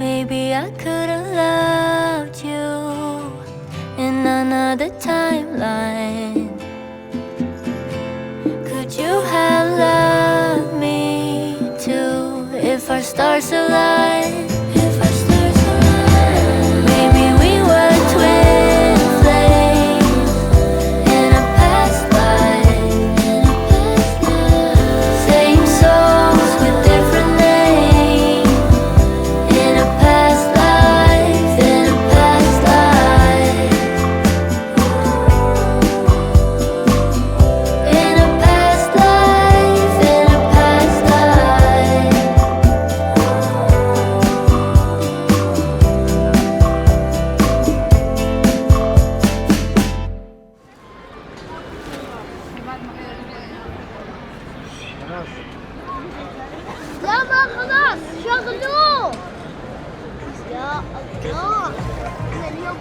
Maybe I could have loved you in another timeline. Could you have loved me too if our stars aligned? If our stars aligned. Maybe we were twin flames in a past life. Same songs with different names in a past life. In a past life. In a past life. In a past life. لا ما خلاص شغلوه. يا الله اليوم